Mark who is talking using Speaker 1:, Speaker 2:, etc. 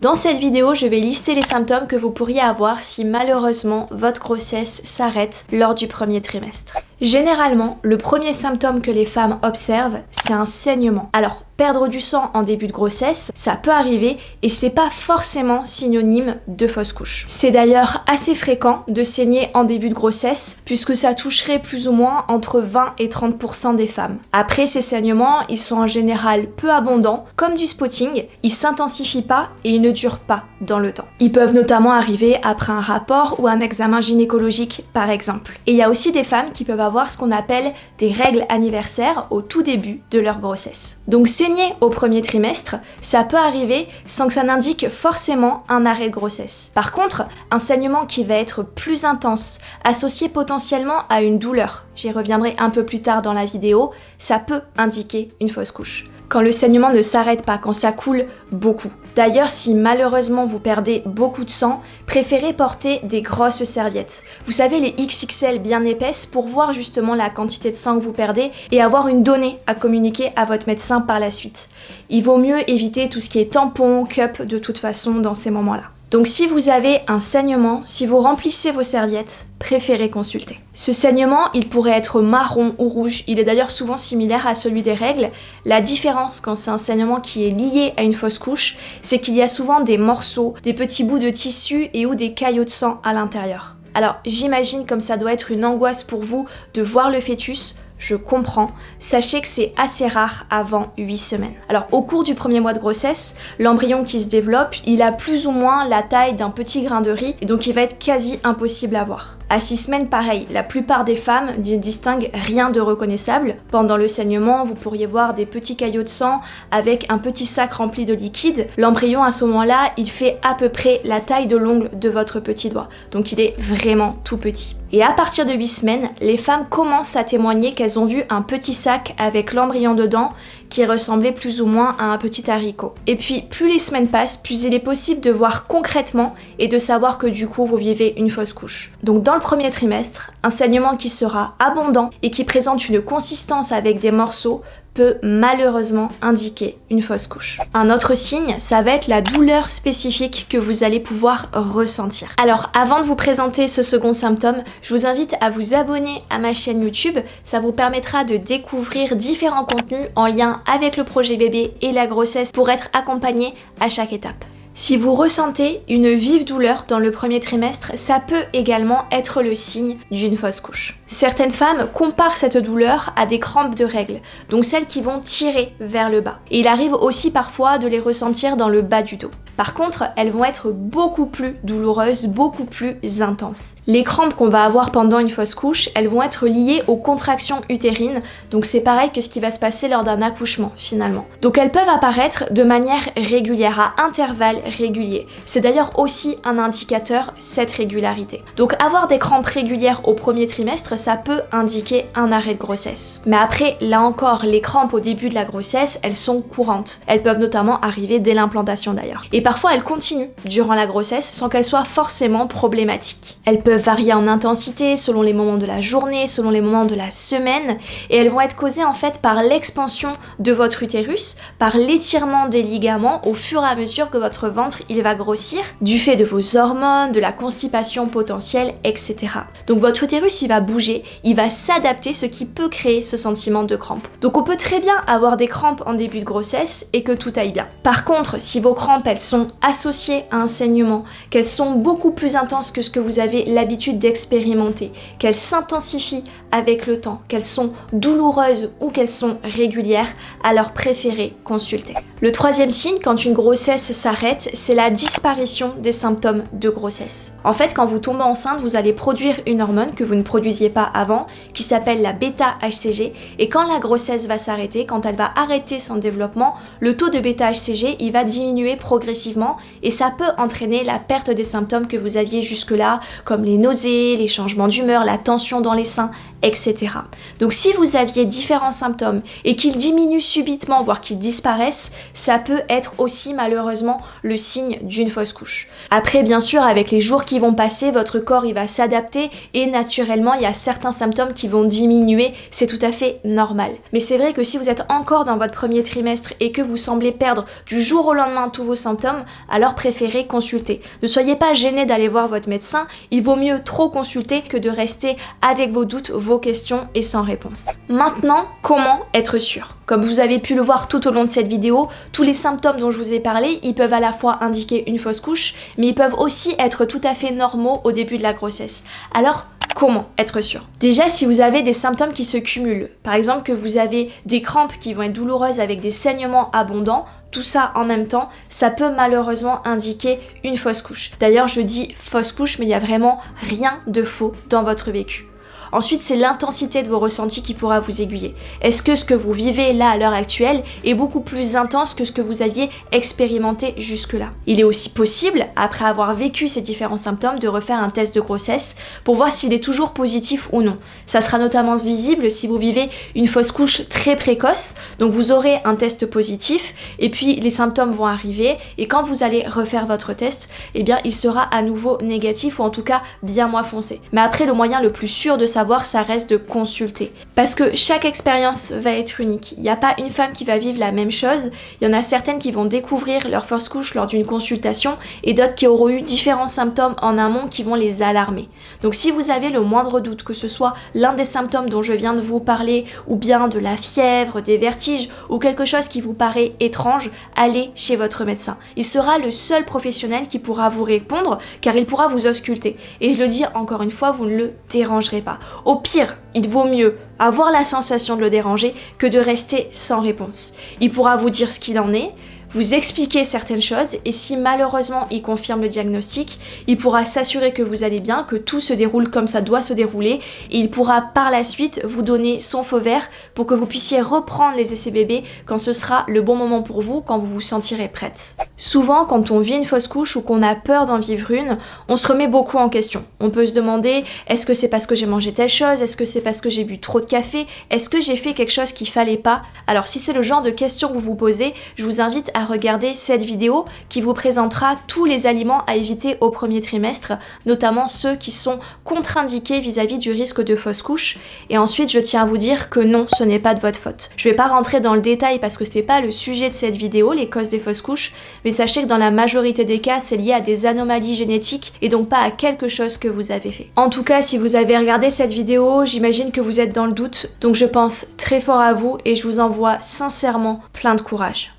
Speaker 1: Dans cette vidéo, je vais lister les symptômes que vous pourriez avoir si malheureusement votre grossesse s'arrête lors du premier trimestre. Généralement, le premier symptôme que les femmes observent, c'est un saignement. Alors, perdre du sang en début de grossesse, ça peut arriver et c'est pas forcément synonyme de fausse couche. C'est d'ailleurs assez fréquent de saigner en début de grossesse puisque ça toucherait plus ou moins entre 20 et 30% des femmes. Après, ces saignements, ils sont en général peu abondants, comme du spotting, ils s'intensifient pas et ils ne durent pas dans le temps. Ils peuvent notamment arriver après un rapport ou un examen gynécologique par exemple. Et il y a aussi des femmes qui peuvent avoir ce qu'on appelle des règles anniversaires au tout début de leur grossesse. Donc saigner au premier trimestre, ça peut arriver sans que ça n'indique forcément un arrêt de grossesse. Par contre, un saignement qui va être plus intense, associé potentiellement à une douleur, j'y reviendrai un peu plus tard dans la vidéo, ça peut indiquer une fausse couche. Quand le saignement ne s'arrête pas, quand ça coule beaucoup. D'ailleurs, si malheureusement vous perdez beaucoup de sang, préférez porter des grosses serviettes. Vous savez, les XXL bien épaisses pour voir justement la quantité de sang que vous perdez et avoir une donnée à communiquer à votre médecin par la suite. Il vaut mieux éviter tout ce qui est tampon, cup de toute façon dans ces moments-là. Donc si vous avez un saignement, si vous remplissez vos serviettes, préférez consulter. Ce saignement, il pourrait être marron ou rouge, il est d'ailleurs souvent similaire à celui des règles. La différence quand c'est un saignement qui est lié à une fausse couche, c'est qu'il y a souvent des morceaux, des petits bouts de tissu et ou des caillots de sang à l'intérieur. Alors j'imagine comme ça doit être une angoisse pour vous de voir le fœtus. Je comprends, sachez que c'est assez rare avant 8 semaines. Alors au cours du premier mois de grossesse, l'embryon qui se développe, il a plus ou moins la taille d'un petit grain de riz et donc il va être quasi impossible à voir. À 6 semaines, pareil, la plupart des femmes ne distinguent rien de reconnaissable. Pendant le saignement, vous pourriez voir des petits caillots de sang avec un petit sac rempli de liquide. L'embryon à ce moment-là, il fait à peu près la taille de l'ongle de votre petit doigt. Donc il est vraiment tout petit. Et à partir de 8 semaines, les femmes commencent à témoigner qu'elles ont vu un petit sac avec l'embryon dedans qui ressemblait plus ou moins à un petit haricot. Et puis, plus les semaines passent, plus il est possible de voir concrètement et de savoir que du coup, vous vivez une fausse couche. Donc dans le premier trimestre, un saignement qui sera abondant et qui présente une consistance avec des morceaux peut malheureusement indiquer une fausse couche. Un autre signe, ça va être la douleur spécifique que vous allez pouvoir ressentir. Alors avant de vous présenter ce second symptôme, je vous invite à vous abonner à ma chaîne YouTube, ça vous permettra de découvrir différents contenus en lien avec le projet bébé et la grossesse pour être accompagné à chaque étape. Si vous ressentez une vive douleur dans le premier trimestre, ça peut également être le signe d'une fausse couche. Certaines femmes comparent cette douleur à des crampes de règles, donc celles qui vont tirer vers le bas. Et il arrive aussi parfois de les ressentir dans le bas du dos. Par contre, elles vont être beaucoup plus douloureuses, beaucoup plus intenses. Les crampes qu'on va avoir pendant une fausse couche, elles vont être liées aux contractions utérines, donc c'est pareil que ce qui va se passer lors d'un accouchement finalement. Donc elles peuvent apparaître de manière régulière, à intervalles réguliers. C'est d'ailleurs aussi un indicateur, cette régularité. Donc avoir des crampes régulières au premier trimestre, ça peut indiquer un arrêt de grossesse. Mais après, là encore, les crampes au début de la grossesse, elles sont courantes. Elles peuvent notamment arriver dès l'implantation d'ailleurs. Et parfois, elles continuent durant la grossesse sans qu'elles soient forcément problématiques. Elles peuvent varier en intensité selon les moments de la journée, selon les moments de la semaine, et elles vont être causées en fait par l'expansion de votre utérus, par l'étirement des ligaments au fur et à mesure que votre ventre il va grossir, du fait de vos hormones, de la constipation potentielle, etc. Donc votre utérus il va bouger, il va s'adapter, ce qui peut créer ce sentiment de crampe. Donc on peut très bien avoir des crampes en début de grossesse et que tout aille bien. Par contre, si vos crampes elles sont associées à un saignement, qu'elles sont beaucoup plus intenses que ce que vous avez l'habitude d'expérimenter, qu'elles s'intensifient avec le temps, qu'elles sont douloureuses ou qu'elles sont régulières, alors préférez consulter. Le troisième signe quand une grossesse s'arrête, c'est la disparition des symptômes de grossesse. En fait, quand vous tombez enceinte, vous allez produire une hormone que vous ne produisiez pas avant, qui s'appelle la bêta-HCG, et quand la grossesse va s'arrêter, quand elle va arrêter son développement, le taux de bêta-HCG, il va diminuer progressivement, et ça peut entraîner la perte des symptômes que vous aviez jusque-là, comme les nausées, les changements d'humeur, la tension dans les seins, etc. Donc si vous aviez différents symptômes et qu'ils diminuent subitement, voire qu'ils disparaissent, ça peut être aussi malheureusement le signe d'une fausse couche. Après, bien sûr, avec les jours qui vont passer, votre corps il va s'adapter et naturellement il y a certains certains symptômes qui vont diminuer, c'est tout à fait normal. Mais c'est vrai que si vous êtes encore dans votre premier trimestre et que vous semblez perdre du jour au lendemain tous vos symptômes, alors préférez consulter. Ne soyez pas gênés d'aller voir votre médecin, il vaut mieux trop consulter que de rester avec vos doutes, vos questions et sans réponse. Maintenant, comment être sûr? Comme vous avez pu le voir tout au long de cette vidéo, tous les symptômes dont je vous ai parlé, ils peuvent à la fois indiquer une fausse couche, mais ils peuvent aussi être tout à fait normaux au début de la grossesse. Alors, comment être sûr? Déjà, si vous avez des symptômes qui se cumulent, par exemple que vous avez des crampes qui vont être douloureuses avec des saignements abondants, tout ça en même temps, ça peut malheureusement indiquer une fausse couche. D'ailleurs, je dis fausse couche, mais il n'y a vraiment rien de faux dans votre vécu. Ensuite, c'est l'intensité de vos ressentis qui pourra vous aiguiller. Est-ce que ce que vous vivez là à l'heure actuelle est beaucoup plus intense que ce que vous aviez expérimenté jusque-là? Il est aussi possible, après avoir vécu ces différents symptômes, de refaire un test de grossesse pour voir s'il est toujours positif ou non. Ça sera notamment visible si vous vivez une fausse couche très précoce, donc vous aurez un test positif et puis les symptômes vont arriver et quand vous allez refaire votre test, eh bien il sera à nouveau négatif ou en tout cas bien moins foncé. Mais après, le moyen le plus sûr de savoir, ça reste de consulter. Parce que chaque expérience va être unique. Il n'y a pas une femme qui va vivre la même chose. Il y en a certaines qui vont découvrir leur fausse couche lors d'une consultation et d'autres qui auront eu différents symptômes en amont qui vont les alarmer. Donc si vous avez le moindre doute, que ce soit l'un des symptômes dont je viens de vous parler ou bien de la fièvre, des vertiges ou quelque chose qui vous paraît étrange, allez chez votre médecin. Il sera le seul professionnel qui pourra vous répondre car il pourra vous ausculter. Et je le dis encore une fois, vous ne le dérangerez pas. Au pire, il vaut mieux avoir la sensation de le déranger que de rester sans réponse. Il pourra vous dire ce qu'il en est, vous expliquer certaines choses et si malheureusement il confirme le diagnostic, il pourra s'assurer que vous allez bien, que tout se déroule comme ça doit se dérouler et il pourra par la suite vous donner son feu vert pour que vous puissiez reprendre les essais bébés quand ce sera le bon moment pour vous, quand vous vous sentirez prête. Souvent, quand on vit une fausse couche ou qu'on a peur d'en vivre une, on se remet beaucoup en question. On peut se demander, est-ce que c'est parce que j'ai mangé telle chose? Est-ce que c'est parce que j'ai bu trop de café? Est-ce que j'ai fait quelque chose qu'il fallait pas? Alors si c'est le genre de questions que vous vous posez, je vous invite à regarder cette vidéo qui vous présentera tous les aliments à éviter au premier trimestre, notamment ceux qui sont contre-indiqués vis-à-vis du risque de fausse couche. Et ensuite, je tiens à vous dire que non, ce n'est pas de votre faute. Je vais pas rentrer dans le détail parce que c'est pas le sujet de cette vidéo, les causes des fausses couches, mais sachez que dans la majorité des cas, c'est lié à des anomalies génétiques et donc pas à quelque chose que vous avez fait. En tout cas, si vous avez regardé cette vidéo, j'imagine que vous êtes dans le doute, donc je pense très fort à vous et je vous envoie sincèrement plein de courage.